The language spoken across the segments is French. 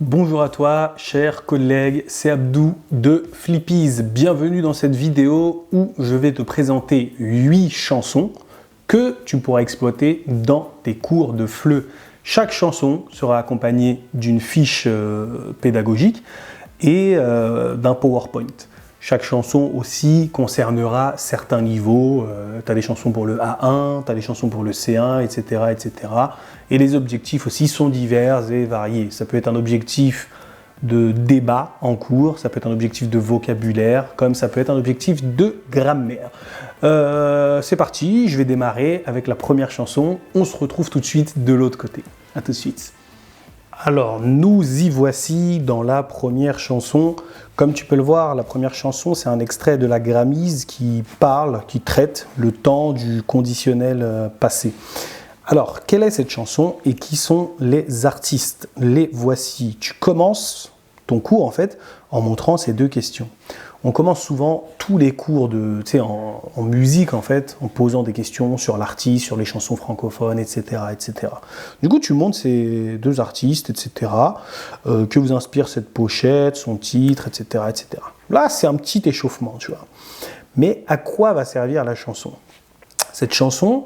Bonjour à toi, chers collègues, c'est Abdou de Flippies. Bienvenue dans cette vidéo où je vais te présenter 8 chansons que tu pourras exploiter dans tes cours de FLE. Chaque chanson sera accompagnée d'une fiche pédagogique et d'un PowerPoint. Chaque chanson aussi concernera certains niveaux. Tu as des chansons pour le A1, tu as des chansons pour le C1, etc., etc. Et les objectifs aussi sont divers et variés. Ça peut être un objectif de débat en cours, ça peut être un objectif de vocabulaire, comme ça peut être un objectif de grammaire. C'est parti, je vais démarrer avec la première chanson. On se retrouve tout de suite de l'autre côté. À tout de suite. Alors, nous y voici dans la première chanson. Comme tu peux le voir, la première chanson, c'est un extrait de la Grammise qui parle, qui traite le temps du conditionnel passé. Alors, quelle est cette chanson et qui sont les artistes? Les voici. Tu commences ton cours, en fait, en montrant ces deux questions. On commence souvent tous les cours en musique, en fait, en posant des questions sur l'artiste, sur les chansons francophones, etc., etc. Du coup, tu montres ces deux artistes, etc., que vous inspire cette pochette, son titre, etc., etc. Là, c'est un petit échauffement, tu vois. Mais à quoi va servir la chanson? Cette chanson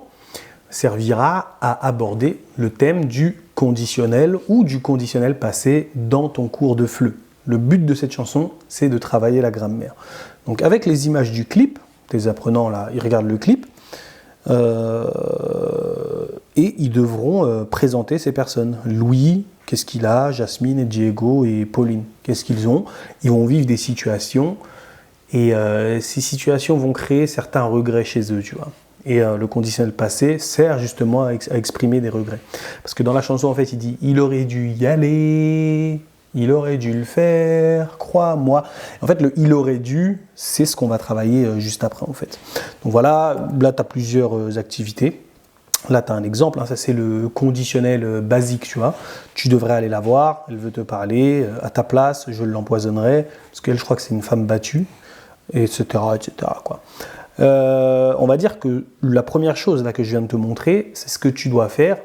servira à aborder le thème du conditionnel ou du conditionnel passé dans ton cours de FLE. Le but de cette chanson, c'est de travailler la grammaire. Donc avec les images du clip, tes apprenants là, ils regardent le clip et ils devront présenter ces personnes. Louis, qu'est-ce qu'il a? Jasmine et Diego et Pauline, qu'est-ce qu'ils ont? Ils vont vivre des situations et ces situations vont créer certains regrets chez eux, tu vois. Et le conditionnel passé sert justement à exprimer des regrets. Parce que dans la chanson, en fait, il dit « il aurait dû y aller ». Il aurait dû le faire, crois-moi. En fait, le « il aurait dû », c'est ce qu'on va travailler juste après, en fait. Donc voilà, là, tu as plusieurs activités. Là, tu as un exemple, hein, ça c'est le conditionnel basique, tu vois. Tu devrais aller la voir, elle veut te parler, à ta place, je l'empoisonnerai, parce qu'elle, je crois que c'est une femme battue, etc., etc., quoi. On va dire que la première chose là, que je viens de te montrer, c'est ce que tu dois faire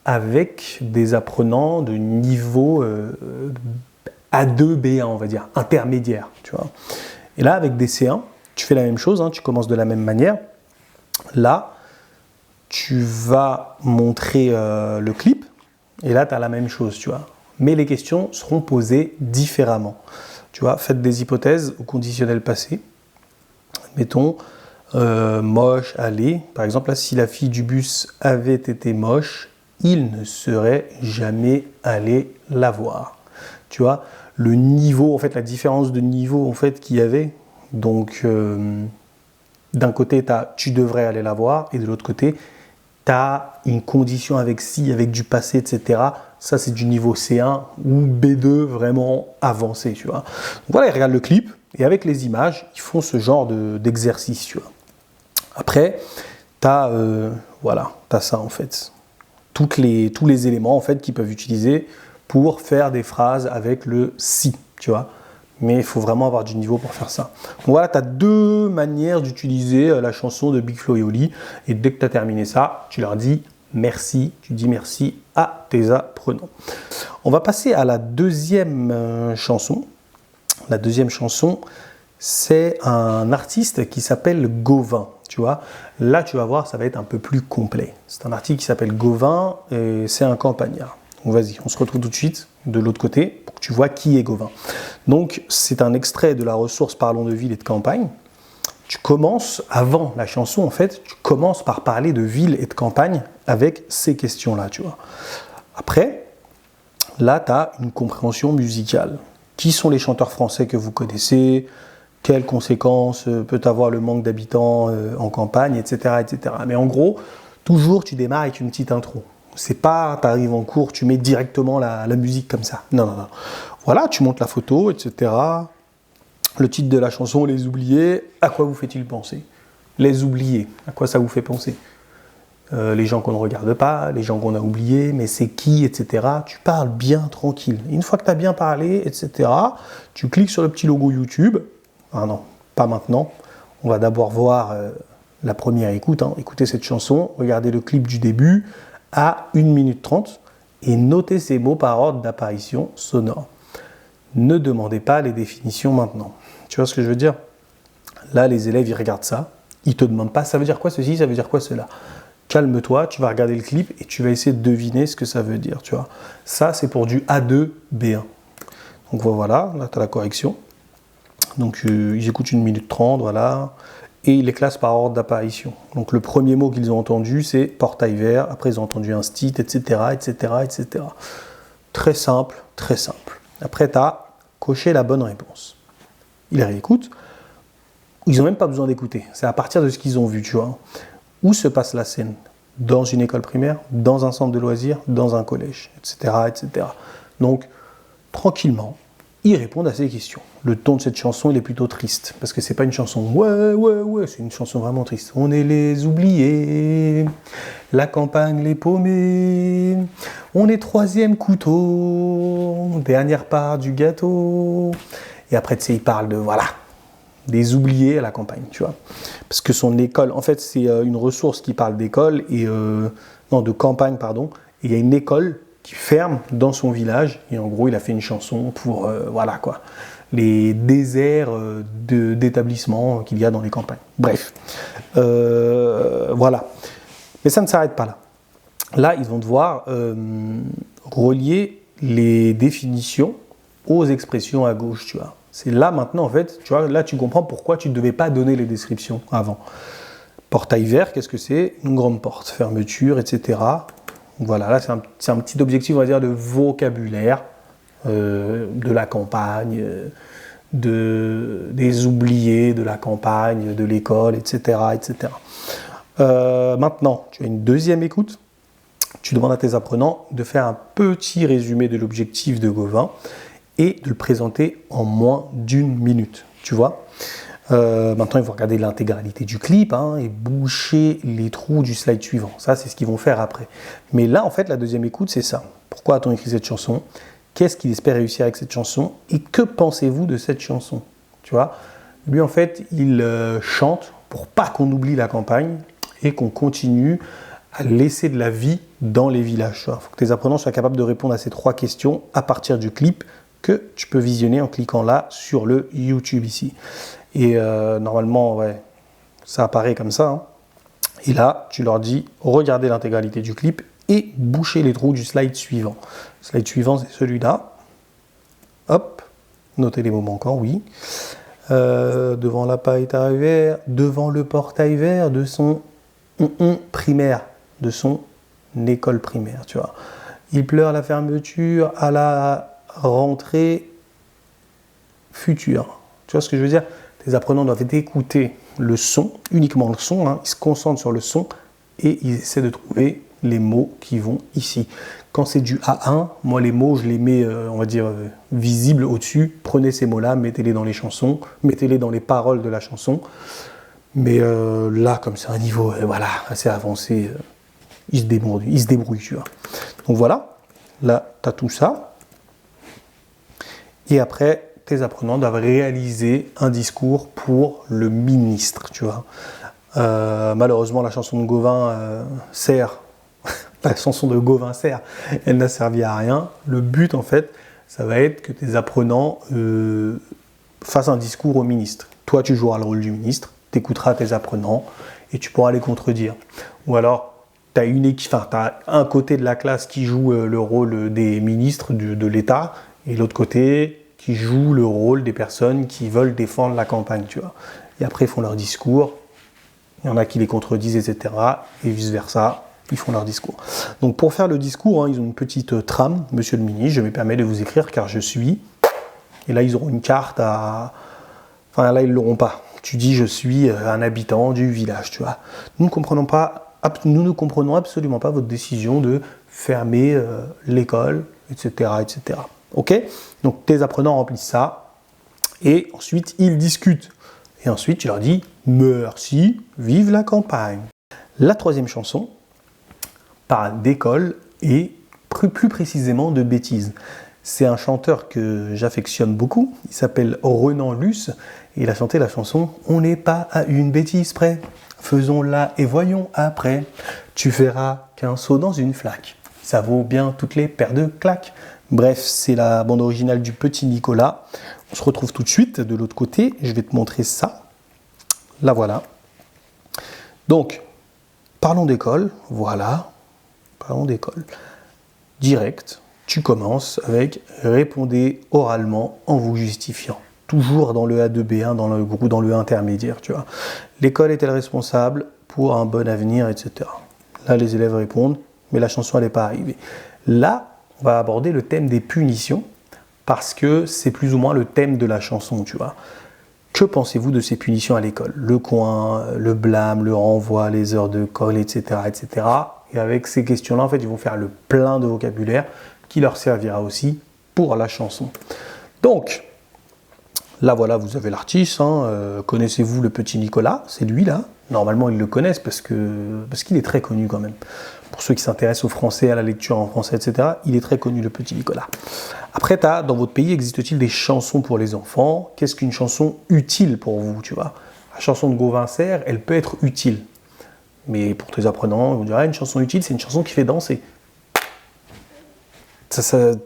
avec des apprenants de niveau A2, B1, on va dire, intermédiaire, tu vois. Et là, avec des C1, tu fais la même chose, hein, tu commences de la même manière. Là, tu vas montrer le clip, et là, tu as la même chose, tu vois. Mais les questions seront posées différemment. Tu vois, faites des hypothèses au conditionnel passé. Mettons, moche, aller. Par exemple, là, si la fille du bus avait été moche, il ne serait jamais allé la voir. Tu vois, le niveau, en fait, la différence de niveau, en fait, qu'il y avait. Donc, d'un côté, tu devrais aller la voir, et de l'autre côté, tu as une condition avec si, avec du passé, etc. Ça, c'est du niveau C1 ou B2 vraiment avancé, tu vois. Donc voilà, ils regardent le clip, et avec les images, ils font ce genre d'exercice, tu vois. Après, tu as ça, en fait. Tous les éléments en fait qu'ils peuvent utiliser pour faire des phrases avec le si, tu vois. Mais il faut vraiment avoir du niveau pour faire ça. Donc voilà, tu as deux manières d'utiliser la chanson de Big Flo et Oli. Et dès que tu as terminé ça, tu leur dis merci, tu dis merci à tes apprenants. On va passer à la deuxième chanson. La deuxième chanson, c'est un artiste qui s'appelle Gauvin. Tu vois, là, tu vas voir, ça va être un peu plus complet. C'est un article qui s'appelle Gauvin et c'est un campagnard. Donc vas-y, on se retrouve tout de suite de l'autre côté pour que tu vois qui est Gauvin. Donc, c'est un extrait de la ressource Parlons de ville et de campagne. Tu commences, avant la chanson, en fait, tu commences par parler de ville et de campagne avec ces questions-là, tu vois. Après, là, tu as une compréhension musicale. Qui sont les chanteurs français que vous connaissez ? Quelles conséquences peut avoir le manque d'habitants en campagne, etc., etc. Mais en gros, toujours tu démarres avec une petite intro. C'est pas, tu arrives en cours, tu mets directement la musique comme ça. Non, non, non. Voilà, tu montes la photo, etc. Le titre de la chanson, Les Oubliés, à quoi vous fait-il penser? Les Oubliés, à quoi ça vous fait penser? Les gens qu'on ne regarde pas, les gens qu'on a oubliés, mais c'est qui, etc. Tu parles bien tranquille. Une fois que tu as bien parlé, etc., tu cliques sur le petit logo YouTube. Ah non, pas maintenant. On va d'abord voir la première écoute. Écoutez cette chanson, regardez le clip du début à 1 minute 30. et notez ces mots par ordre d'apparition sonore. Ne demandez pas les définitions maintenant. Tu vois ce que je veux dire? Là, les élèves, ils regardent ça. Ils ne te demandent pas, ça veut dire quoi ceci, ça veut dire quoi cela. Calme-toi, tu vas regarder le clip et tu vas essayer de deviner ce que ça veut dire. Tu vois. Ça, c'est pour du A2, B1. Donc voilà, là, tu as la correction. Donc, ils écoutent 1 minute 30, voilà. Et ils les classent par ordre d'apparition. Donc, le premier mot qu'ils ont entendu, c'est portail vert. Après, ils ont entendu un stit, etc., etc., etc. Très simple, très simple. Après, tu as coché la bonne réponse. Ils réécoutent. Ils n'ont même pas besoin d'écouter. C'est à partir de ce qu'ils ont vu, tu vois. Où se passe la scène? Dans une école primaire, dans un centre de loisirs, dans un collège, etc., etc. Donc, tranquillement, ils répondent à ces questions. Le ton de cette chanson, il est plutôt triste, parce que c'est pas une chanson « ouais, ouais, ouais », c'est une chanson vraiment triste. On est les oubliés, la campagne les paumés, on est 3e couteau, dernière part du gâteau. Et après, tu sais, il parle de, voilà, des oubliés à la campagne, tu vois. Parce que son école, en fait, c'est une ressource qui parle d'école, et non, de campagne, pardon, et il y a une école qui ferme dans son village, et en gros, il a fait une chanson pour, voilà, quoi, les déserts d'établissements qu'il y a dans les campagnes. Bref, voilà. Mais ça ne s'arrête pas là. Là, ils vont devoir relier les définitions aux expressions à gauche, tu vois. C'est là maintenant, en fait, tu vois, là tu comprends pourquoi tu ne devais pas donner les descriptions avant. Portail vert, qu'est-ce que c'est? Une grande porte, fermeture, etc. Voilà, là c'est un petit objectif, on va dire, de vocabulaire, de la campagne, des oubliés de la campagne, de l'école, etc. etc. Maintenant, tu as une deuxième écoute. Tu demandes à tes apprenants de faire un petit résumé de l'objectif de Gauvin et de le présenter en moins d'1 minute, tu vois. Maintenant, ils vont regarder l'intégralité du clip et boucher les trous du slide suivant. Ça, c'est ce qu'ils vont faire après. Mais là, en fait, la deuxième écoute, c'est ça. Pourquoi a-t-on écrit cette chanson? Qu'est-ce qu'il espère réussir avec cette chanson? Et que pensez-vous de cette chanson? Tu vois, lui, en fait, il chante pour pas qu'on oublie la campagne et qu'on continue à laisser de la vie dans les villages. Il faut que tes apprenants soient capables de répondre à ces 3 questions à partir du clip que tu peux visionner en cliquant là sur le YouTube ici. Et normalement, ouais, ça apparaît comme ça. Et là, tu leur dis, regardez l'intégralité du clip et bouchez les trous du slide suivant. Le slide suivant, c'est celui-là. Hop, notez les mots manquants, oui. Devant la portail vert, devant le portail vert de son primaire, de son école primaire, tu vois. Il pleure à la fermeture, à la rentrée future. Tu vois ce que je veux dire? Tes apprenants doivent écouter le son, uniquement le son, ils se concentrent sur le son et ils essaient de trouver les mots qui vont ici. Quand c'est du A1, moi les mots je les mets, on va dire, visibles au-dessus. Prenez ces mots-là, mettez-les dans les chansons, mettez-les dans les paroles de la chanson. Mais là, comme c'est un niveau voilà, assez avancé, ils se débrouillent, tu vois. Donc voilà, là tu as tout ça. Et après, tes apprenants doivent réaliser un discours pour le ministre, tu vois. Malheureusement, la chanson de Gauvin la chanson de Gauvin sert, elle n'a servi à rien. Le but, en fait, ça va être que tes apprenants fassent un discours au ministre. Toi, tu joueras le rôle du ministre, tu écouteras tes apprenants et tu pourras les contredire. Ou alors, tu as un côté de la classe qui joue le rôle des ministres de l'État et l'autre côté qui joue le rôle des personnes qui veulent défendre la campagne, tu vois. Et après, ils font leur discours. Il y en a qui les contredisent, etc. Et vice-versa, ils font leur discours. Donc, pour faire le discours, ils ont une petite trame. Monsieur le ministre, je me permets de vous écrire car je suis... Et là, ils auront une carte à... Enfin, là, ils ne l'auront pas. Tu dis, je suis un habitant du village, tu vois. Nous ne comprenons absolument pas votre décision de fermer l'école, etc., etc. Ok? Donc tes apprenants remplissent ça et ensuite ils discutent. Et ensuite tu leur dis merci, vive la campagne. La troisième chanson parle d'école et plus précisément de bêtises. C'est un chanteur que j'affectionne beaucoup, il s'appelle Renan Luce et il a chanté la chanson « On n'est pas à une bêtise près, faisons-la et voyons après, tu feras qu'un saut dans une flaque ». ça vaut bien toutes les paires de claques. Bref, c'est la bande originale du Petit Nicolas. On se retrouve tout de suite de l'autre côté. Je vais te montrer ça. La voilà. Donc, parlons d'école. Voilà. Parlons d'école. Direct, tu commences avec répondez oralement en vous justifiant. Toujours dans le A2B1, dans le groupe, dans le intermédiaire, tu vois. L'école est-elle responsable pour un bon avenir, etc. Là, les élèves répondent, mais la chanson, elle n'est pas arrivée. Là, on va aborder le thème des punitions, parce que c'est plus ou moins le thème de la chanson, tu vois. Que pensez-vous de ces punitions à l'école? Le coin, le blâme, le renvoi, les heures de colle, etc., etc. Et avec ces questions-là, en fait, ils vont faire le plein de vocabulaire qui leur servira aussi pour la chanson. Donc, là, voilà, vous avez l'artiste. Connaissez-vous le Petit Nicolas? C'est lui, là. Normalement, ils le connaissent parce qu'il est très connu quand même. Pour ceux qui s'intéressent au français, à la lecture en français, etc., il est très connu, le Petit Nicolas. Après, dans votre pays, existe-t-il des chansons pour les enfants? Qu'est-ce qu'une chanson utile pour vous, tu vois? La chanson de Gauvin Serre, elle peut être utile. Mais pour tes apprenants, on dirait une chanson utile, c'est une chanson qui fait danser.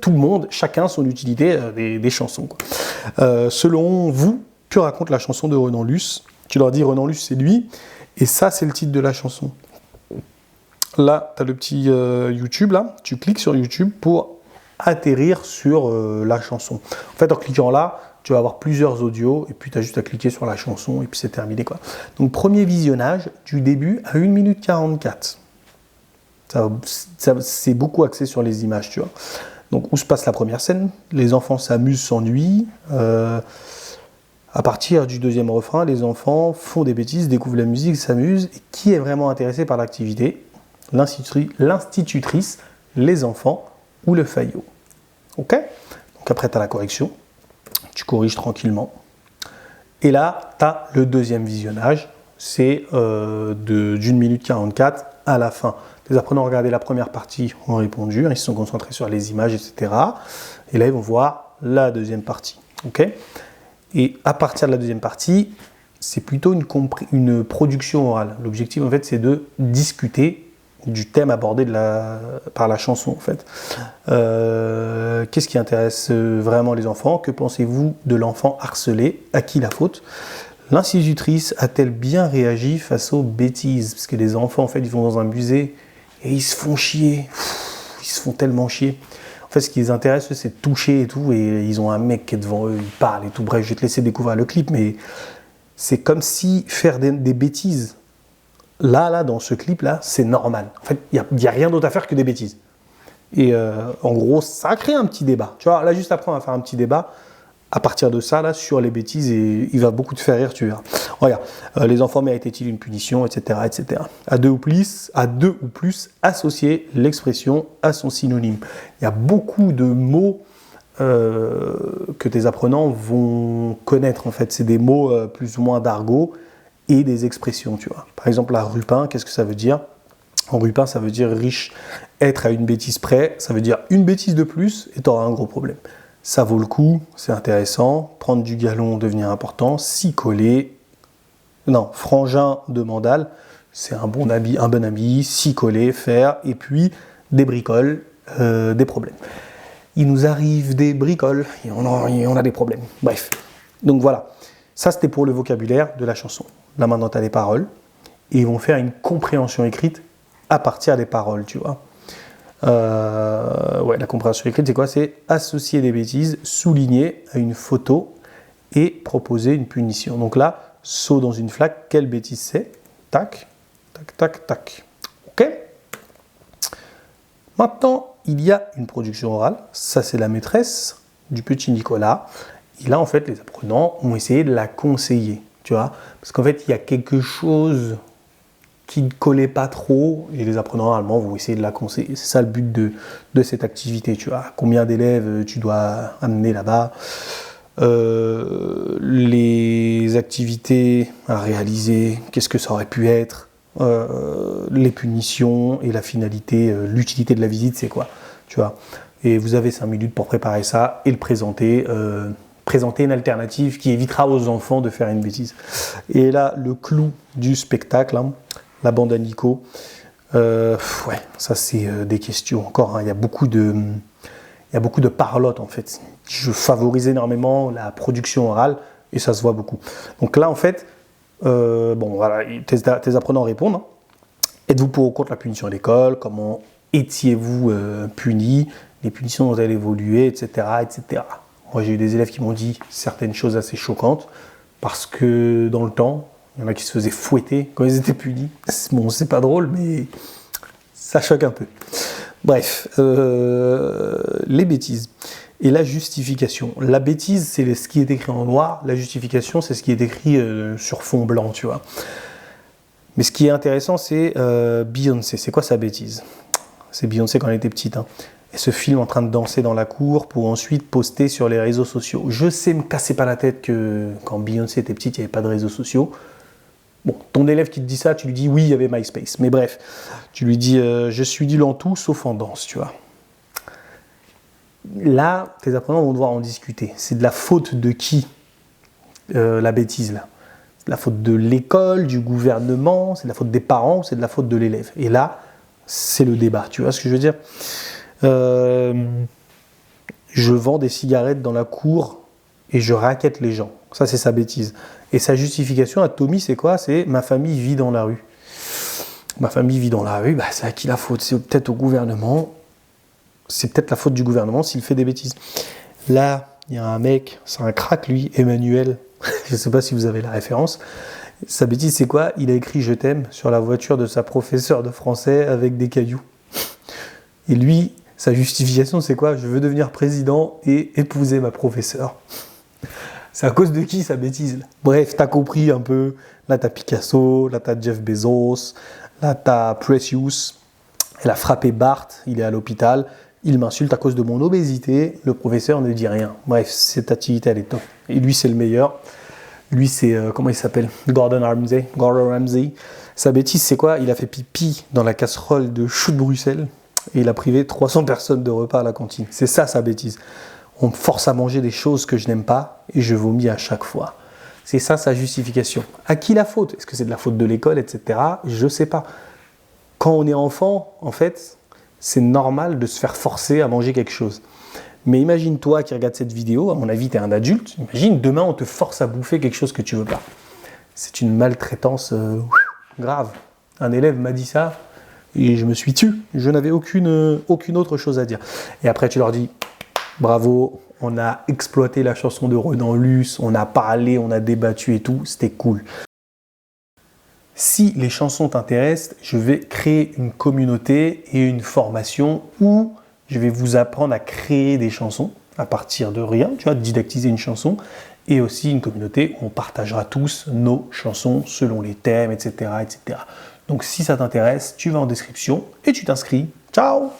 Tout le monde, chacun son utilité des chansons, quoi. Selon vous, que raconte la chanson de Renan Luce? Tu leur dis Renan Luce, c'est lui, et ça, c'est le titre de la chanson. Là, tu as le petit YouTube, là, tu cliques sur YouTube pour atterrir sur la chanson. En fait, en cliquant là, tu vas avoir plusieurs audios, et puis tu as juste à cliquer sur la chanson, et puis c'est terminé, quoi. Donc, premier visionnage, du début à 1 minute 44. C'est beaucoup axé sur les images, tu vois. Donc, où se passe la première scène? Les enfants s'amusent, s'ennuient. À partir du deuxième refrain, les enfants font des bêtises, découvrent la musique, s'amusent. Et qui est vraiment intéressé par l'activité? L'institutrice, les enfants ou le faillot. Ok? Donc après, tu as la correction. Tu corriges tranquillement. Et là, tu as le deuxième visionnage. C'est d'1 minute 44 à la fin. Les apprenants ont regardé la première partie, ont répondu, ils se sont concentrés sur les images, etc. Et là, ils vont voir la deuxième partie. Ok? Et à partir de la deuxième partie, c'est plutôt une production orale. L'objectif, en fait, c'est de discuter du thème abordé par la chanson, en fait. Qu'est-ce qui intéresse vraiment les enfants? Que pensez-vous de l'enfant harcelé? À qui la faute? L'institutrice a-t-elle bien réagi face aux bêtises? Parce que les enfants, en fait, ils vont dans un musée et ils se font chier. Ils se font tellement chier. En fait, ce qui les intéresse, c'est de toucher et tout. Et ils ont un mec qui est devant eux, il parle et tout. Bref, je vais te laisser découvrir le clip, mais c'est comme si faire des bêtises, là, dans ce clip-là, c'est normal. En fait, il n'y a rien d'autre à faire que des bêtises. Et en gros, ça crée un petit débat. Tu vois, là, juste après, on va faire un petit débat à partir de ça, là, sur les bêtises, et il va beaucoup te faire rire, tu verras. Regarde, les enfants méritent-ils une punition, etc., etc. À deux ou plus, associer l'expression à son synonyme. Il y a beaucoup de mots que tes apprenants vont connaître, en fait. C'est des mots plus ou moins d'argot et des expressions, tu vois. Par exemple, la rupin, qu'est-ce que ça veut dire? En rupin, ça veut dire riche. Être à une bêtise près, ça veut dire une bêtise de plus et tu auras un gros problème. Ça vaut le coup, c'est intéressant. Prendre du galon, devenir important. S'y coller. Non, frangin de Mandal, c'est un bon ami. S'y coller, faire. Et puis, des bricoles, des problèmes. Il nous arrive des bricoles et on a des problèmes. Bref. Donc voilà. Ça, c'était pour le vocabulaire de la chanson. Là, maintenant, tu as les paroles. Et ils vont faire une compréhension écrite à partir des paroles, tu vois. La compréhension écrite, c'est quoi? C'est associer des bêtises, souligner à une photo et proposer une punition. Donc là, saut dans une flaque, quelle bêtise c'est? Tac, tac, tac, tac. Ok? Maintenant, il y a une production orale. Ça, c'est la maîtresse du Petit Nicolas. Et là, en fait, les apprenants ont essayé de la conseiller, tu vois. Parce qu'en fait, il y a quelque chose qui ne collait pas trop, et les apprenants allemands vont essayer de la conseiller. C'est ça le but de cette activité, tu vois. Combien d'élèves tu dois amener là-bas, les activités à réaliser, qu'est-ce que ça aurait pu être, les punitions et la finalité, l'utilité de la visite, c'est quoi, tu vois. Et vous avez 5 minutes pour préparer ça et le présenter. Présenter une alternative qui évitera aux enfants de faire une bêtise. Et là, le clou du spectacle, hein, la bande à Nico, Ouais, ça c'est des questions encore, hein. Il y a beaucoup de parlotte en fait. Je favorise énormément la production orale et ça se voit beaucoup. Donc là en fait, bon voilà, tes apprenants répondent, hein. Êtes-vous pour ou contre la punition à l'école? Comment étiez-vous puni? Les punitions ont-elles évolué, etc., etc. Moi j'ai eu des élèves qui m'ont dit certaines choses assez choquantes parce que dans le temps, il y en a qui se faisaient fouetter quand ils étaient punis. Bon, c'est pas drôle, mais ça choque un peu. Bref, les bêtises. Et la justification. La bêtise, c'est ce qui est écrit en noir. La justification, c'est ce qui est écrit sur fond blanc, tu vois. Mais ce qui est intéressant, c'est Beyoncé. C'est quoi sa bêtise? C'est Beyoncé quand elle était petite, hein. Elle se filme en train de danser dans la cour pour ensuite poster sur les réseaux sociaux. Je sais, me casser pas la tête que quand Beyoncé était petite, il n'y avait pas de réseaux sociaux. Bon, ton élève qui te dit ça, tu lui dis oui, il y avait MySpace. Mais bref, tu lui dis je suis nul en tout sauf en danse, tu vois. Là, tes apprenants vont devoir en discuter. C'est de la faute de qui la bêtise là? C'est de la faute de l'école, du gouvernement, c'est de la faute des parents, c'est de la faute de l'élève. Et là, c'est le débat. Tu vois ce que je veux dire? Je vends des cigarettes dans la cour et je raquette les gens. Ça, c'est sa bêtise. Et sa justification à Tommy, c'est quoi? C'est ma famille vit dans la rue. Ma famille vit dans la rue, bah, c'est à qui la faute? C'est peut-être au gouvernement. C'est peut-être la faute du gouvernement s'il fait des bêtises. Là, il y a un mec, c'est un crack lui, Emmanuel. Je ne sais pas si vous avez la référence. Sa bêtise, c'est quoi? Il a écrit « Je t'aime » sur la voiture de sa professeure de français avec des cailloux. Et lui, sa justification, c'est quoi? Je veux devenir président et épouser ma professeure. C'est à cause de qui sa bêtise là? Bref, t'as compris un peu. Là, t'as Picasso, là, t'as Jeff Bezos, là, t'as Precious. Elle a frappé Bart, il est à l'hôpital. Il m'insulte à cause de mon obésité. Le professeur ne dit rien. Bref, cette activité, elle est top. Et lui, c'est le meilleur. Lui, c'est, comment il s'appelle? Gordon Ramsay. Sa bêtise, c'est quoi? Il a fait pipi dans la casserole de choux de Bruxelles. Et il a privé 300 personnes de repas à la cantine. C'est ça, sa bêtise. On me force à manger des choses que je n'aime pas et je vomis à chaque fois. C'est ça, sa justification. À qui la faute? Est-ce que c'est de la faute de l'école, etc.? Je ne sais pas. Quand on est enfant, en fait, c'est normal de se faire forcer à manger quelque chose. Mais imagine toi qui regarde cette vidéo, à mon avis, tu es un adulte. Imagine, demain, on te force à bouffer quelque chose que tu ne veux pas. C'est une maltraitance grave. Un élève m'a dit ça et je me suis tu. Je n'avais aucune autre chose à dire. Et après, tu leur dis, bravo, on a exploité la chanson de Renan Luce, on a parlé, on a débattu et tout, c'était cool. Si les chansons t'intéressent, je vais créer une communauté et une formation où je vais vous apprendre à créer des chansons à partir de rien, tu vois, didactiser une chanson, et aussi une communauté où on partagera tous nos chansons selon les thèmes, etc., etc. Donc si ça t'intéresse, tu vas en description et tu t'inscris. Ciao!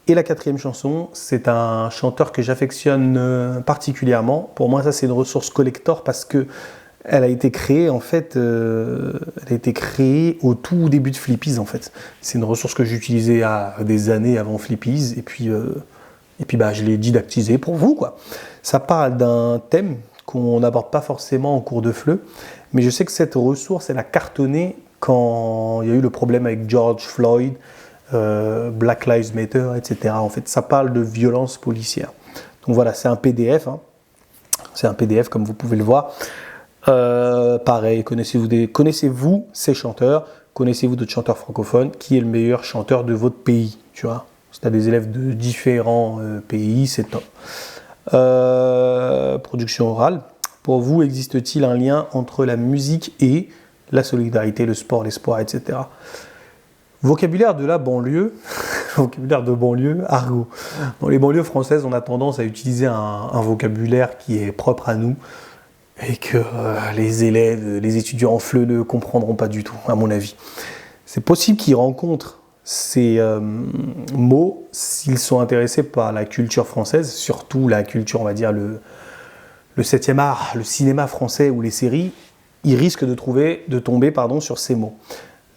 Et la quatrième chanson, c'est un chanteur que j'affectionne particulièrement. Pour moi, ça c'est une ressource collector parce que elle a été créée en fait, elle a été créée au tout début de Flippies en fait. C'est une ressource que j'utilisais à des années avant Flippies et puis bah, je l'ai didactisé pour vous quoi. Ça parle d'un thème qu'on n'aborde pas forcément en cours de FLE, mais je sais que cette ressource elle a cartonné quand il y a eu le problème avec George Floyd, Black Lives Matter, etc. En fait, ça parle de violence policière. Donc voilà, c'est un PDF, hein. C'est un PDF comme vous pouvez le voir. Pareil, connaissez-vous ces chanteurs? Connaissez-vous d'autres chanteurs francophones? Qui est le meilleur chanteur de votre pays? Tu vois, si tu as des élèves de différents pays, c'est top. Production orale. Pour vous, existe-t-il un lien entre la musique et la solidarité, le sport, l'espoir, etc. Vocabulaire de la banlieue, vocabulaire de banlieue, argot. Dans les banlieues françaises, on a tendance à utiliser un vocabulaire qui est propre à nous, et que les élèves, les étudiants en FLE ne comprendront pas du tout, à mon avis. C'est possible qu'ils rencontrent ces mots s'ils sont intéressés par la culture française, surtout la culture, on va dire, le 7e art, le cinéma français ou les séries, ils risquent de tomber sur ces mots.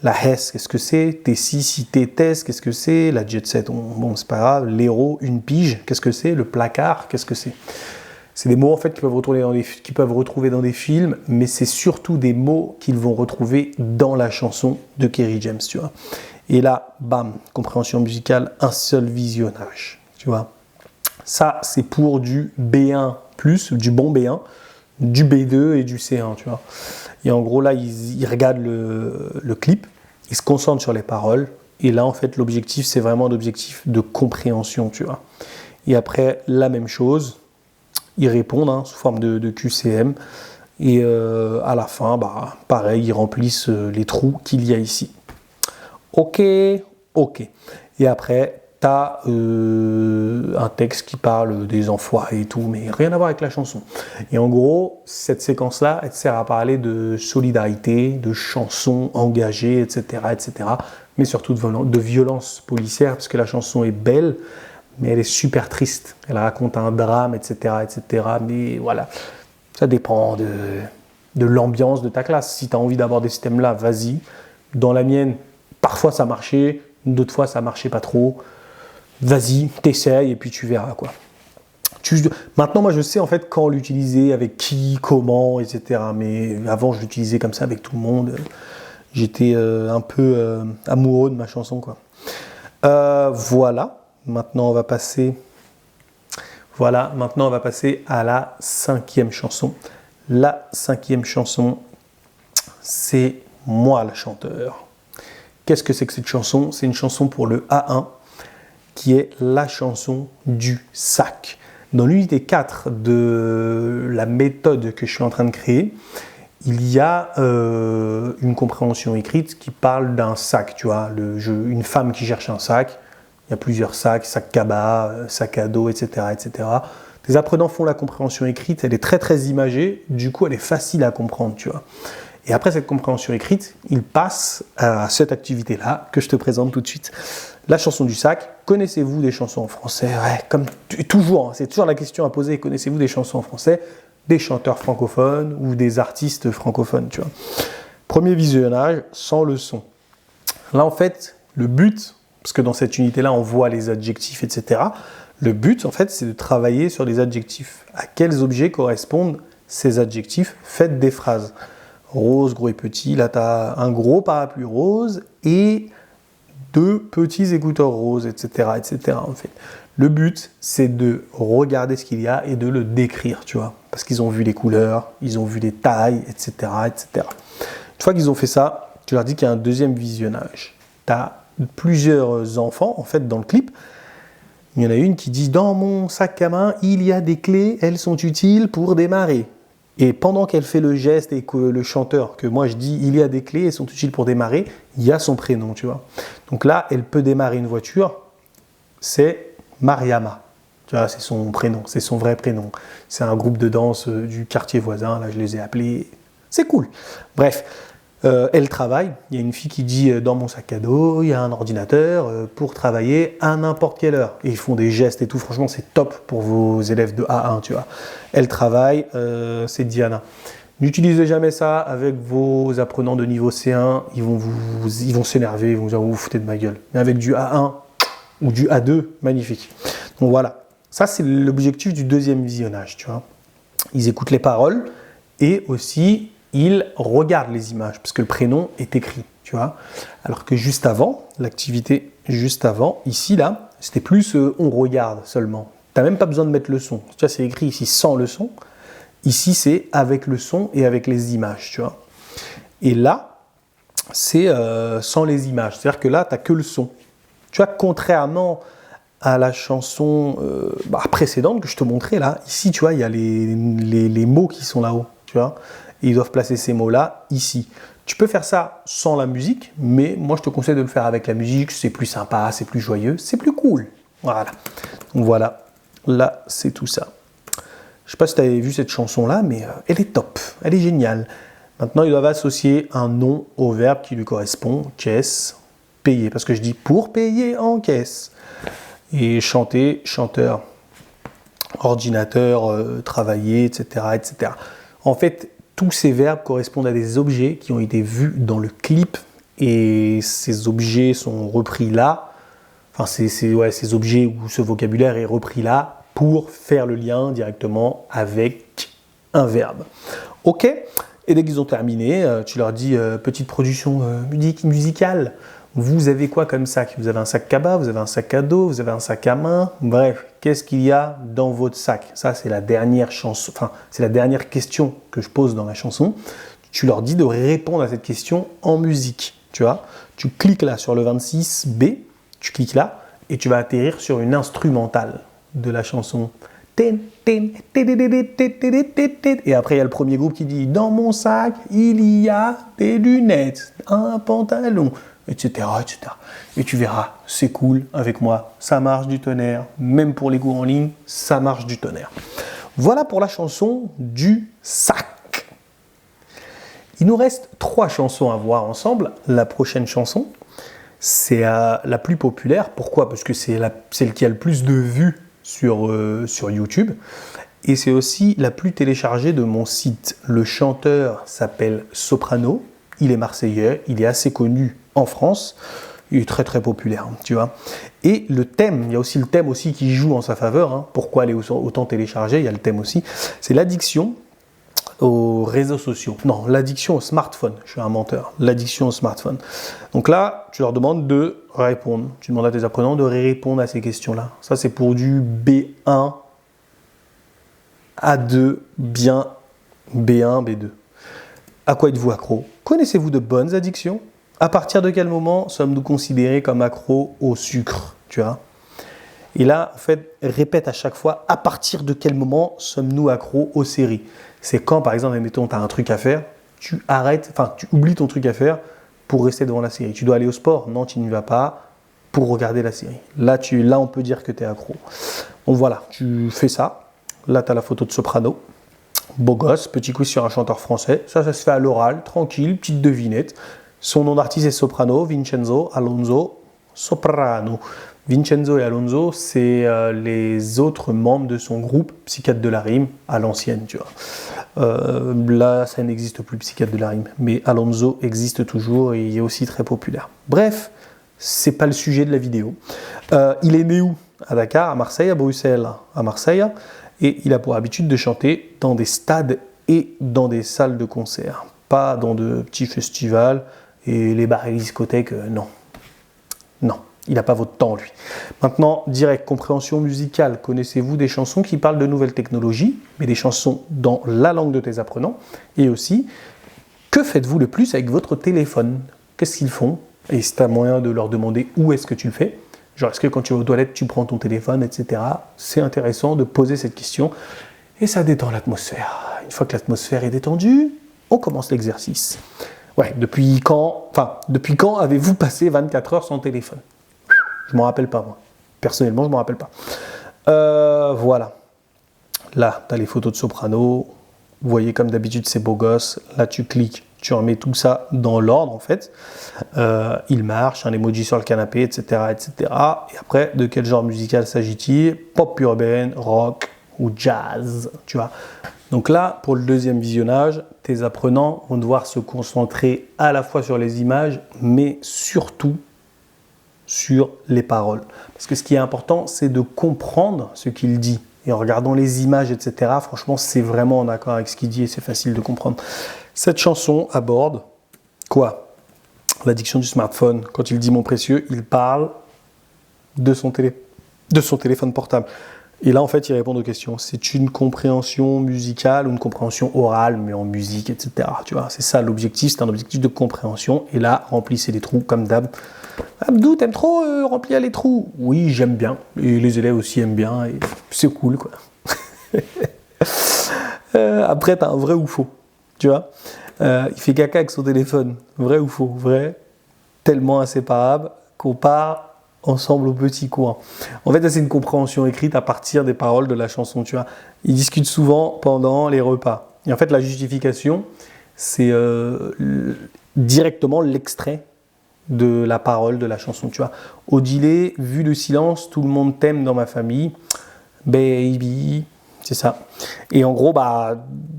La Hesse, qu'est-ce que c'est? T6, si T-Test, qu'est-ce que c'est? La Jet Set, bon, c'est pas grave. L'héros, une pige, qu'est-ce que c'est? Le placard, qu'est-ce que c'est? C'est des mots en fait qu'ils peuvent retrouver dans des films, mais c'est surtout des mots qu'ils vont retrouver dans la chanson de Kerry James, tu vois. Et là, bam, compréhension musicale, un seul visionnage, tu vois. Ça, c'est pour du B1+, du bon B1, du B2 et du C1, tu vois. Et en gros, là, ils regardent le clip, ils se concentrent sur les paroles, et là, en fait, l'objectif, c'est vraiment l'objectif de compréhension, tu vois. Et après, la même chose, ils répondent sous forme de QCM, et à la fin, bah, pareil, ils remplissent les trous qu'il y a ici. Ok. Et après, tu as un texte qui parle des enfoirés et tout, mais rien à voir avec la chanson. Et en gros, cette séquence-là, elle sert à parler de solidarité, de chansons engagées, etc., mais surtout de violence policière, parce que la chanson est belle, mais elle est super triste. Elle raconte un drame, etc., mais voilà, ça dépend de l'ambiance de ta classe. Si tu as envie d'aborder ce thème-là, vas-y. Dans la mienne, parfois ça marchait, d'autres fois ça marchait pas trop. Vas-y, t'essayes et puis tu verras quoi. Maintenant, moi je sais en fait quand l'utiliser, avec qui, comment, etc. Mais avant je l'utilisais comme ça avec tout le monde. J'étais un peu amoureux de ma chanson quoi. Voilà. Maintenant on va passer à la 5e chanson. La 5e chanson, c'est Moi le chanteur. Qu'est-ce que c'est que cette chanson? C'est une chanson pour le A1 qui est la chanson du sac. Dans l'unité 4 de la méthode que je suis en train de créer, il y a une compréhension écrite qui parle d'un sac. Tu vois, une femme qui cherche un sac. Il y a plusieurs sacs, sac cabas, sac à dos, etc., Les apprenants font la compréhension écrite, elle est très très imagée, du coup elle est facile à comprendre, tu vois. Et après cette compréhension écrite, ils passent à cette activité-là que je te présente tout de suite. La chanson du sac. Connaissez-vous des chansons en français? Ouais, comme toujours, c'est toujours la question à poser. Connaissez-vous des chansons en français? Des chanteurs francophones ou des artistes francophones, tu vois. Premier visionnage, sans le son. Là, en fait, le but, parce que dans cette unité-là, on voit les adjectifs, etc. Le but, en fait, c'est de travailler sur les adjectifs. À quels objets correspondent ces adjectifs? Faites des phrases. Rose, gros et petit. Là, tu as un gros parapluie rose et 2 petits écouteurs roses, etc., en fait. Le but, c'est de regarder ce qu'il y a et de le décrire, tu vois. Parce qu'ils ont vu les couleurs, ils ont vu les tailles, etc., Une fois qu'ils ont fait ça, tu leur dis qu'il y a un deuxième visionnage. Tu as plusieurs enfants, en fait, dans le clip. Il y en a une qui dit « Dans mon sac à main, il y a des clés, elles sont utiles pour démarrer. » Et pendant qu'elle fait le geste et que le chanteur, que moi je dis « Il y a des clés, elles sont utiles pour démarrer », il y a son prénom, tu vois. Donc là, elle peut démarrer une voiture, c'est Mariama. Tu vois, c'est son prénom, c'est son vrai prénom. C'est un groupe de danse du quartier voisin, là je les ai appelés. C'est cool. Bref. Elle travaille, il y a une fille qui dit dans mon sac à dos, il y a un ordinateur pour travailler à n'importe quelle heure. Et ils font des gestes et tout, franchement c'est top pour vos élèves de A1, tu vois. Elle travaille, c'est Diana. N'utilisez jamais ça avec vos apprenants de niveau C1, ils vont s'énerver, ils vont dire vous vous foutez de ma gueule. Mais avec du A1 ou du A2, magnifique. Donc voilà, ça c'est l'objectif du deuxième visionnage, tu vois. Ils écoutent les paroles et aussi ils regardent les images, parce que le prénom est écrit, tu vois. Alors que juste avant, l'activité juste avant, ici, là, c'était plus on regarde seulement. Tu n'as même pas besoin de mettre le son. Tu vois, c'est écrit ici sans le son. Ici, c'est avec le son et avec les images, tu vois. Et là, c'est sans les images. C'est-à-dire que là, tu n'as que le son. Tu vois, contrairement à la chanson précédente que je te montrais, là, ici, tu vois, il y a les mots qui sont là-haut, tu vois. Et ils doivent placer ces mots-là ici. Tu peux faire ça sans la musique, mais moi je te conseille de le faire avec la musique, c'est plus sympa, c'est plus joyeux, c'est plus cool. Voilà. Donc voilà, là c'est tout ça. Je ne sais pas si tu avais vu cette chanson-là, mais elle est top, elle est géniale. Maintenant, ils doivent associer un nom au verbe qui lui correspond, caisse, payer, parce que je dis pour payer en caisse. Et chanter, chanteur, ordinateur, travailler, etc., En fait, tous ces verbes correspondent à des objets qui ont été vus dans le clip et ces objets sont repris là. Enfin, ces objets ou ce vocabulaire est repris là pour faire le lien directement avec un verbe. Ok? Et dès qu'ils ont terminé, tu leur dis petite production musicale. Vous avez quoi comme sac? Vous avez un sac cabas, vous avez un sac à dos, vous avez un sac à main. Bref, qu'est-ce qu'il y a dans votre sac? Ça, c'est la dernière chanson, enfin, c'est la dernière question que je pose dans la chanson. Tu leur dis de répondre à cette question en musique. Tu vois, tu cliques là sur le 26B, tu cliques là et tu vas atterrir sur une instrumentale de la chanson. Et après, il y a le premier groupe qui dit « Dans mon sac, il y a des lunettes, un pantalon, etc. etc. » Et tu verras, c'est cool avec moi, ça marche du tonnerre. Même pour les cours en ligne, ça marche du tonnerre. Voilà pour la chanson du sac. Il nous reste 3 chansons à voir ensemble. La prochaine chanson, c'est la plus populaire. Pourquoi? Parce que c'est celle qui a le plus de vues sur YouTube. Et c'est aussi la plus téléchargée de mon site. Le chanteur s'appelle Soprano. Il est marseillais. Il est assez connu en France. Il est très très populaire, tu vois. Et le thème, il y a aussi le thème aussi qui joue en sa faveur. Hein. Pourquoi elle est autant téléchargée? Il y a le thème aussi. C'est l'addiction aux réseaux sociaux. Non, l'addiction au smartphone. Je suis un menteur. L'addiction au smartphone. Donc là, tu leur demandes de répondre. Tu demandes à tes apprenants de répondre à ces questions-là. Ça, c'est pour du B1, A2, bien B1, B2. À quoi êtes-vous accro? Connaissez-vous de bonnes addictions? À partir de quel moment sommes-nous considérés comme accros au sucre? Tu vois? Et là, en fait, répète à chaque fois, à partir de quel moment sommes-nous accros aux séries? C'est quand, par exemple, admettons, tu as un truc à faire, tu arrêtes, enfin, tu oublies ton truc à faire pour rester devant la série. Tu dois aller au sport? Non, tu n'y vas pas pour regarder la série. Là, on peut dire que tu es accro. Donc voilà, tu fais ça. Là, tu as la photo de Soprano. Beau gosse, petit quiz sur un chanteur français. Ça se fait à l'oral, tranquille, petite devinette. Son nom d'artiste est Soprano, Vincenzo Alonso Soprano. Vincenzo et Alonso, c'est les autres membres de son groupe Psychiatre de la Rime à l'ancienne, tu vois. Là, ça n'existe plus, Psychiatre de la Rime, mais Alonso existe toujours et il est aussi très populaire. Bref, c'est pas le sujet de la vidéo. Il est né où? À Dakar, à Marseille, à Bruxelles, à Marseille, et il a pour habitude de chanter dans des stades et dans des salles de concert, pas dans de petits festivals et les bars et les discothèques, non. Non. Il n'a pas votre temps, lui. Maintenant, direct, compréhension musicale. Connaissez-vous des chansons qui parlent de nouvelles technologies, mais des chansons dans la langue de tes apprenants? Et aussi, que faites-vous le plus avec votre téléphone? Qu'est-ce qu'ils font? Et c'est un moyen de leur demander où est-ce que tu le fais. Genre, est-ce que quand tu vas aux toilettes, tu prends ton téléphone, etc. C'est intéressant de poser cette question. Et ça détend l'atmosphère. Une fois que l'atmosphère est détendue, on commence l'exercice. Ouais, depuis quand avez-vous passé 24 heures sans téléphone? Je ne m'en rappelle pas, moi. Personnellement, je ne m'en rappelle pas. Voilà. Là, tu as les photos de Soprano. Vous voyez, comme d'habitude, c'est beau gosse. Là, tu cliques, tu remets tout ça dans l'ordre, en fait. Il marche, un emoji sur le canapé, etc., etc. Et après, de quel genre musical s'agit-il? Pop urbaine, rock ou jazz, tu vois. Donc là, pour le deuxième visionnage, tes apprenants vont devoir se concentrer à la fois sur les images, mais surtout sur les paroles. Parce que ce qui est important, c'est de comprendre ce qu'il dit. Et en regardant les images, etc., franchement, c'est vraiment en accord avec ce qu'il dit et c'est facile de comprendre. Cette chanson aborde quoi? L'addiction du smartphone. Quand il dit « mon précieux », il parle de son téléphone portable. Et là, en fait, il répond aux questions. C'est une compréhension musicale ou une compréhension orale, mais en musique, etc. Tu vois, c'est ça l'objectif, c'est un objectif de compréhension. Et là, remplissez les trous comme d'hab. Abdou, t'aimes trop remplir les trous? Oui, j'aime bien. Et les élèves aussi aiment bien. Et c'est cool, quoi. Après, t'as un vrai ou faux. Tu vois, il fait caca avec son téléphone. Vrai ou faux? Vrai. Tellement inséparable qu'on part ensemble au petit coin. En fait, c'est une compréhension écrite à partir des paroles de la chanson, tu vois. Ils discutent souvent pendant les repas. Et en fait, la justification, c'est directement l'extrait de la parole de la chanson, tu vois. Odile, vu le silence, tout le monde t'aime dans ma famille. Baby, c'est ça. Et en gros,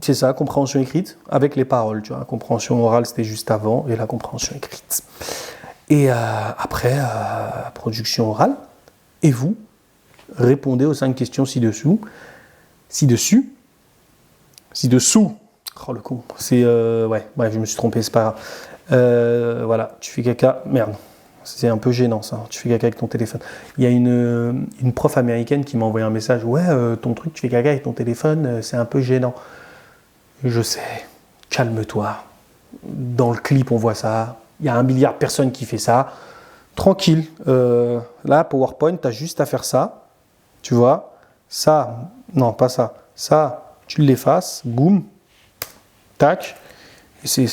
c'est ça, compréhension écrite avec les paroles, tu vois. Compréhension orale, c'était juste avant, et la compréhension écrite. Et après, production orale. Et vous, répondez aux 5 questions ci-dessous. Ci-dessous. Oh le con. C'est ouais, je me suis trompé, c'est pas grave. Voilà, tu fais caca. Merde. C'est un peu gênant ça. Tu fais caca avec ton téléphone. Il y a une prof américaine qui m'a envoyé un message. Ouais, ton truc, tu fais caca avec ton téléphone, c'est un peu gênant. Je sais. Calme-toi. Dans le clip, on voit ça. Il y a 1 milliard de personnes qui fait ça. Tranquille. Là, PowerPoint, tu as juste à faire ça. Tu vois. Ça, non, pas ça. Ça, tu l'effaces. Boum. Tac.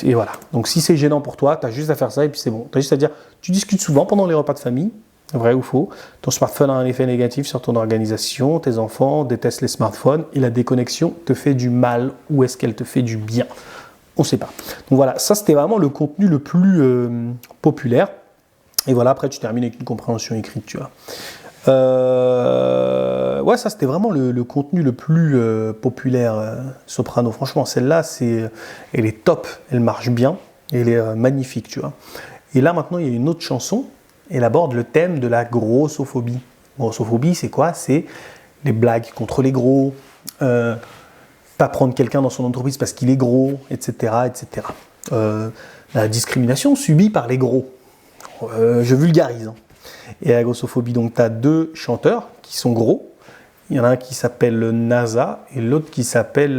Et voilà. Donc, si c'est gênant pour toi, tu as juste à faire ça et puis c'est bon. Tu as juste à dire, tu discutes souvent pendant les repas de famille. Vrai ou faux? Ton smartphone a un effet négatif sur ton organisation. Tes enfants détestent les smartphones et la déconnexion te fait du mal ou est-ce qu'elle te fait du bien? On ne sait pas. Donc voilà, ça c'était vraiment le contenu le plus populaire. Et voilà, après tu termines avec une compréhension écrite, tu vois. Ouais, ça c'était vraiment le contenu le plus populaire Soprano. Franchement, celle-là, elle est top, elle marche bien, elle est magnifique, tu vois. Et là maintenant, il y a une autre chanson, elle aborde le thème de la grossophobie. Grossophobie, c'est quoi? C'est les blagues contre les gros, pas prendre quelqu'un dans son entreprise parce qu'il est gros, etc., etc. La discrimination subie par les gros. Je vulgarise. Hein. Et la grossophobie, donc tu as 2 chanteurs qui sont gros. Il y en a un qui s'appelle NASA et l'autre qui s'appelle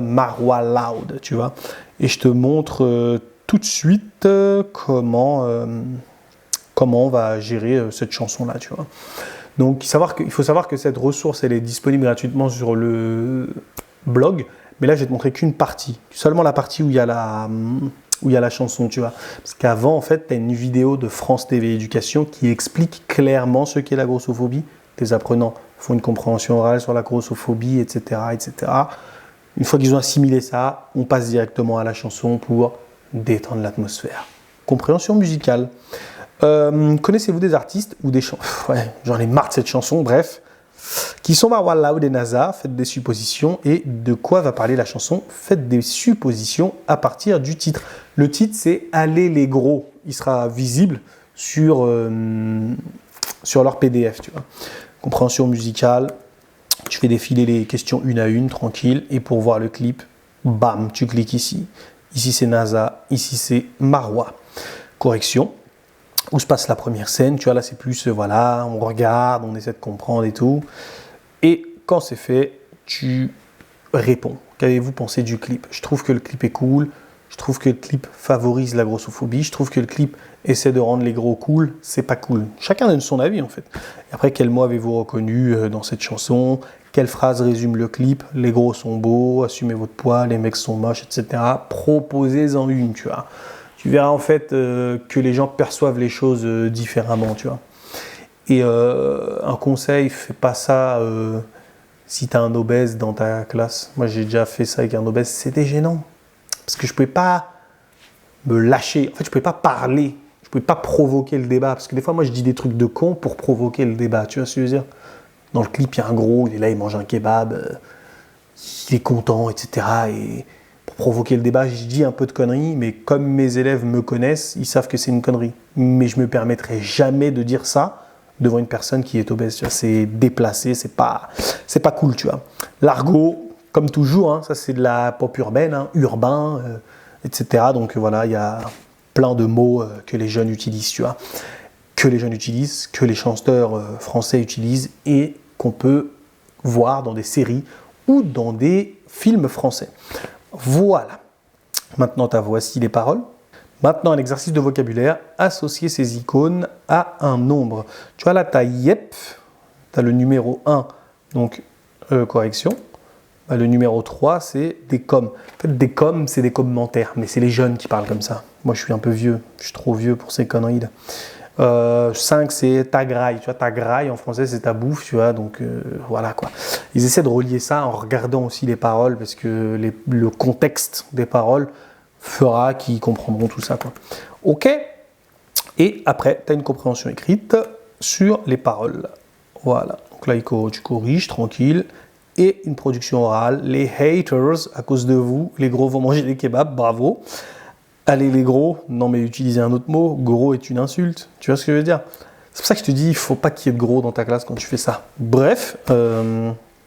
Marwa Loud, tu vois. Et je te montre tout de suite comment on va gérer cette chanson-là, tu vois. Donc il faut savoir que cette ressource, elle est disponible gratuitement sur le blog, mais là je vais te montrer qu'une partie, seulement la partie où il y a la chanson, tu vois. Parce qu'avant, en fait, tu as une vidéo de France TV Éducation qui explique clairement ce qu'est la grossophobie. Tes apprenants font une compréhension orale sur la grossophobie, etc., etc. Une fois qu'ils ont assimilé ça, on passe directement à la chanson pour détendre l'atmosphère. Compréhension musicale. Connaissez-vous des artistes ou des chansons? Ouais, j'en ai marre de cette chanson, bref. Qui sont Marwa Loud et NASA, faites des suppositions. Et de quoi va parler la chanson? Faites des suppositions à partir du titre. Le titre, c'est Allez les gros. Il sera visible sur leur PDF, tu vois. Compréhension musicale. Tu fais défiler les questions une à une, tranquille. Et pour voir le clip, bam, tu cliques ici. Ici, c'est NASA. Ici, c'est Marwa. Correction. Où se passe la première scène, tu vois, là c'est plus, voilà, on regarde, on essaie de comprendre et tout. Et quand c'est fait, tu réponds. Qu'avez-vous pensé du clip? Je trouve que le clip est cool, je trouve que le clip favorise la grossophobie, je trouve que le clip essaie de rendre les gros cool, c'est pas cool. Chacun donne son avis en fait. Et après, quel mot avez-vous reconnu dans cette chanson? Quelle phrase résume le clip? Les gros sont beaux, assumez votre poids, les mecs sont moches, etc. Proposez-en une, tu vois. Tu verras en fait que les gens perçoivent les choses différemment, tu vois. Et un conseil, fais pas ça si tu as un obèse dans ta classe. Moi, j'ai déjà fait ça avec un obèse, c'était gênant. Parce que je pouvais pas me lâcher. En fait, je pouvais pas parler. Je pouvais pas provoquer le débat. Parce que des fois, moi, je dis des trucs de con pour provoquer le débat. Tu vois ce que je veux dire? Dans le clip, il y a un gros, il est là, il mange un kebab, il est content, etc. Et pour provoquer le débat, je dis un peu de conneries, mais comme mes élèves me connaissent, ils savent que c'est une connerie. Mais je me permettrai jamais de dire ça devant une personne qui est obèse. Tu vois, c'est déplacé, c'est pas cool, tu vois. L'argot, comme toujours, hein, ça c'est de la pop urbaine, hein, urbain, etc. Donc voilà, il y a plein de mots que les jeunes utilisent, tu vois. Que les jeunes utilisent, que les chanteurs français utilisent et qu'on peut voir dans des séries ou dans des films français. Voilà. Maintenant, voici les paroles. Maintenant, un exercice de vocabulaire. Associer ces icônes à un nombre. Tu vois là, tu as yep, tu as le numéro 1, donc correction. Le numéro 3, c'est des coms. En fait, des coms, c'est des commentaires, mais c'est les jeunes qui parlent comme ça. Moi, je suis un peu vieux. Je suis trop vieux pour ces conneries là. 5, c'est ta graille. Tu vois, ta graille en français, c'est ta bouffe, tu vois. Donc voilà quoi. Ils essaient de relier ça en regardant aussi les paroles parce que le contexte des paroles fera qu'ils comprendront tout ça, quoi. Ok. Et après, tu as une compréhension écrite sur les paroles. Voilà. Donc là, tu corriges, tranquille. Et une production orale. Les haters, à cause de vous, les gros vont manger des kebabs, bravo. Allez les gros, non mais utiliser un autre mot, gros est une insulte, tu vois ce que je veux dire? C'est pour ça que je te dis, il ne faut pas qu'il y ait de gros dans ta classe quand tu fais ça. Bref,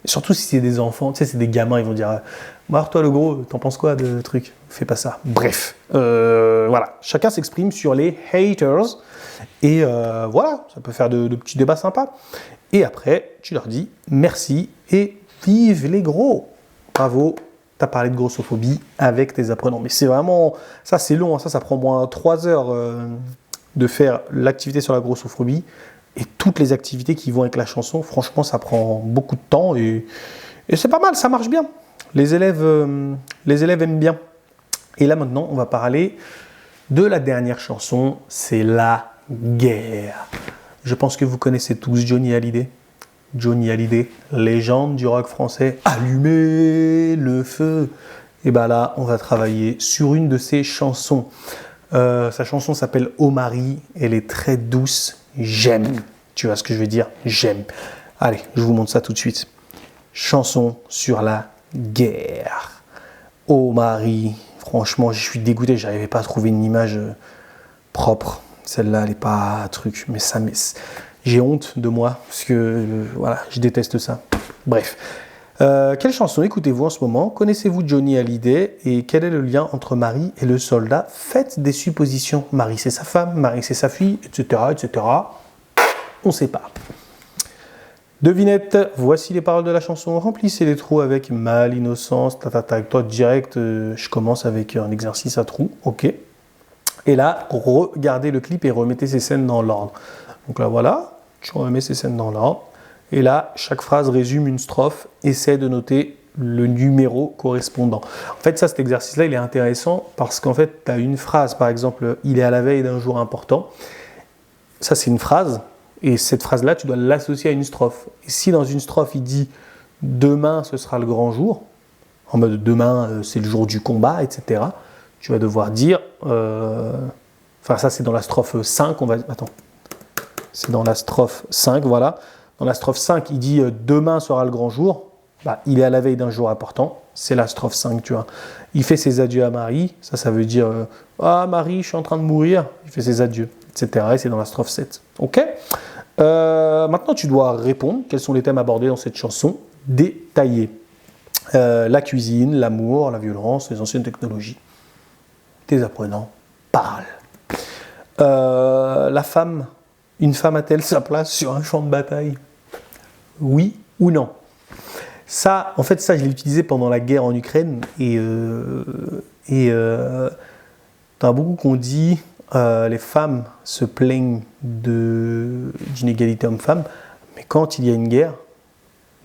surtout si c'est des enfants, tu sais, c'est des gamins, ils vont dire bah, alors toi le gros, t'en penses quoi de truc? Fais pas ça. Bref, voilà. Chacun s'exprime sur les haters. Et voilà, ça peut faire de petits débats sympas. Et après, tu leur dis merci et vive les gros. Bravo, t'as parlé de grossophobie avec tes apprenants. Mais c'est vraiment, ça c'est long, hein. Ça prend moins 3 heures de faire l'activité sur la grossophobie. Et toutes les activités qui vont avec la chanson, franchement, ça prend beaucoup de temps et c'est pas mal, ça marche bien. Les élèves aiment bien. Et là maintenant, on va parler de la dernière chanson, c'est La Guerre. Je pense que vous connaissez tous Johnny Hallyday. Johnny Hallyday, légende du rock français, allumez le feu. Et bien là, on va travailler sur une de ses chansons. Sa chanson s'appelle Oh Marie, elle est très douce, j'aime. Tu vois ce que je veux dire? J'aime. Allez, je vous montre ça tout de suite. Chanson sur la guerre. Oh Marie, franchement, je suis dégoûté, j'arrivais pas à trouver une image propre. Celle-là, elle n'est pas un truc, mais ça, j'ai honte de moi, parce que voilà, je déteste ça. Bref. Quelle chanson écoutez-vous en ce moment? Connaissez-vous Johnny Hallyday? Et quel est le lien entre Marie et le soldat? Faites des suppositions. Marie, c'est sa femme, Marie, c'est sa fille, etc., etc. On ne sait pas. Devinette, voici les paroles de la chanson. Remplissez les trous avec mal, innocence, avec toi direct, je commence avec un exercice à trous, ok. Et là, regardez le clip et remettez ces scènes dans l'ordre. Donc là, voilà, tu remets ces scènes dans l'ordre. Et là, chaque phrase résume une strophe. Essaie de noter le numéro correspondant. En fait, ça, cet exercice-là, il est intéressant parce qu'en fait, tu as une phrase, par exemple, il est à la veille d'un jour important. Ça, c'est une phrase. Et cette phrase-là, tu dois l'associer à une strophe. Et si dans une strophe, il dit « Demain, ce sera le grand jour », en mode « Demain, c'est le jour du combat », etc., tu vas devoir dire... Enfin, ça, c'est dans la strophe 5. Attends. C'est dans la strophe 5, voilà. Dans la strophe 5, il dit « Demain sera le grand jour ». Bah, il est à la veille d'un jour important. C'est la strophe 5, tu vois. Il fait ses adieux à Marie. Ça veut dire « Ah, Marie, je suis en train de mourir ». Il fait ses adieux, etc. Et c'est dans la strophe 7. OK ? Maintenant, tu dois répondre. Quels sont les thèmes abordés dans cette chanson détaillée? La cuisine, l'amour, la violence, les anciennes technologies. Tes apprenants parlent. Une femme a-t-elle sa place sur un champ de bataille? Oui ou non? Ça, en fait, ça, je l'ai utilisé pendant la guerre en Ukraine et t'as beaucoup qu'on dit les femmes se plaignent d'inégalité homme-femme, mais quand il y a une guerre,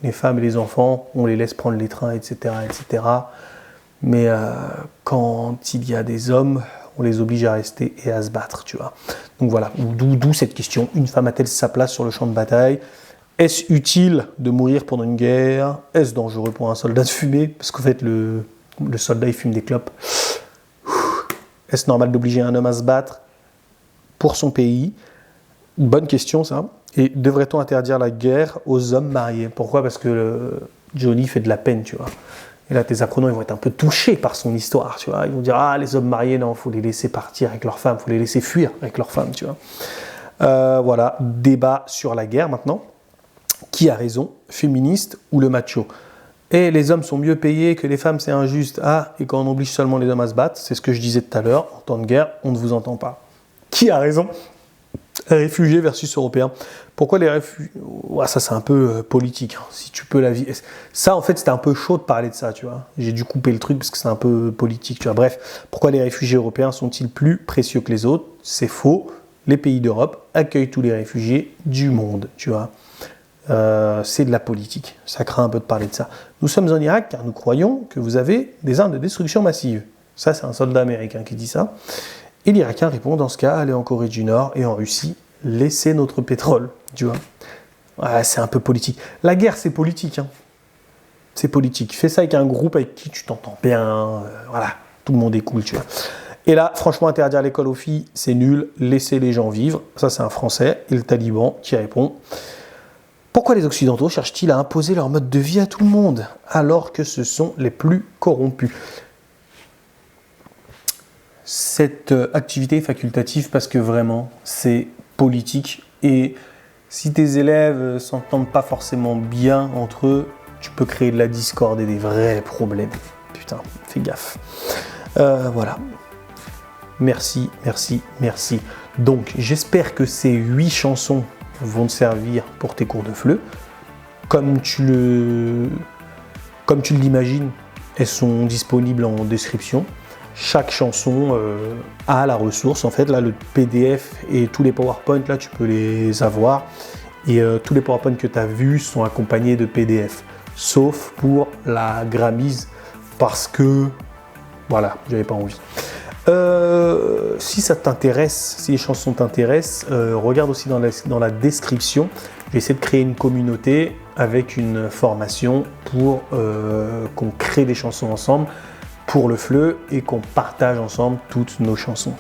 les femmes et les enfants, on les laisse prendre les trains, etc., etc. Mais quand il y a des hommes, on les oblige à rester et à se battre, tu vois. Donc voilà, d'où cette question. Une femme a-t-elle sa place sur le champ de bataille? Est-ce utile de mourir pendant une guerre? Est-ce dangereux pour un soldat de fumer? Parce qu'en fait, le soldat, il fume des clopes. Est-ce normal d'obliger un homme à se battre pour son pays? Bonne question, ça. Et devrait-on interdire la guerre aux hommes mariés? Pourquoi? Parce que Johnny fait de la peine, tu vois. Et là, tes apprenants, ils vont être un peu touchés par son histoire, tu vois. Ils vont dire, ah, les hommes mariés, non, il faut les laisser partir avec leurs femmes, il faut les laisser fuir avec leurs femmes, tu vois. Voilà, débat sur la guerre maintenant. Qui a raison, féministe ou le macho? Et les hommes sont mieux payés que les femmes, c'est injuste. Ah, et quand on oblige seulement les hommes à se battre, c'est ce que je disais tout à l'heure, en temps de guerre, on ne vous entend pas. Qui a raison? Réfugiés versus Européens. Pourquoi les réfugiés? Ouais, ça, c'est un peu politique, hein, si tu peux la vivre. Ça, en fait, c'était un peu chaud de parler de ça, tu vois. J'ai dû couper le truc parce que c'est un peu politique, tu vois. Bref, pourquoi les réfugiés européens sont-ils plus précieux que les autres? C'est faux. Les pays d'Europe accueillent tous les réfugiés du monde, tu vois. C'est de la politique. Ça craint un peu de parler de ça. Nous sommes en Irak car nous croyons que vous avez des armes de destruction massive. Ça, c'est un soldat américain qui dit ça. Et l'Irakien répond, dans ce cas, allez en Corée du Nord et en Russie, laissez notre pétrole, tu vois. Ouais, c'est un peu politique. La guerre, c'est politique, hein. C'est politique. Fais ça avec un groupe avec qui tu t'entends bien, voilà, tout le monde est cool, tu vois. Et là, franchement, interdire l'école aux filles, c'est nul, laissez les gens vivre. Ça, c'est un Français. Et le Taliban qui répond, pourquoi les Occidentaux cherchent-ils à imposer leur mode de vie à tout le monde, alors que ce sont les plus corrompus? Cette activité est facultative parce que vraiment, c'est politique Et si tes élèves s'entendent pas forcément bien entre eux, tu peux créer de la discorde et des vrais problèmes. Putain, fais gaffe. Voilà. Merci, merci, merci. Donc, j'espère que ces 8 chansons vont te servir pour tes cours de FLE. Comme tu l'imagines, elles sont disponibles en description. Chaque chanson a la ressource. En fait, là, le PDF et tous les PowerPoint, là, tu peux les avoir. Et tous les PowerPoint que tu as vus sont accompagnés de PDF. Sauf pour la Grammys, parce que, voilà, j'avais pas envie. Si ça t'intéresse, si les chansons t'intéressent, regarde aussi dans la description. Je vais essayer de créer une communauté avec une formation pour qu'on crée des chansons ensemble pour le FLE et qu'on partage ensemble toutes nos chansons.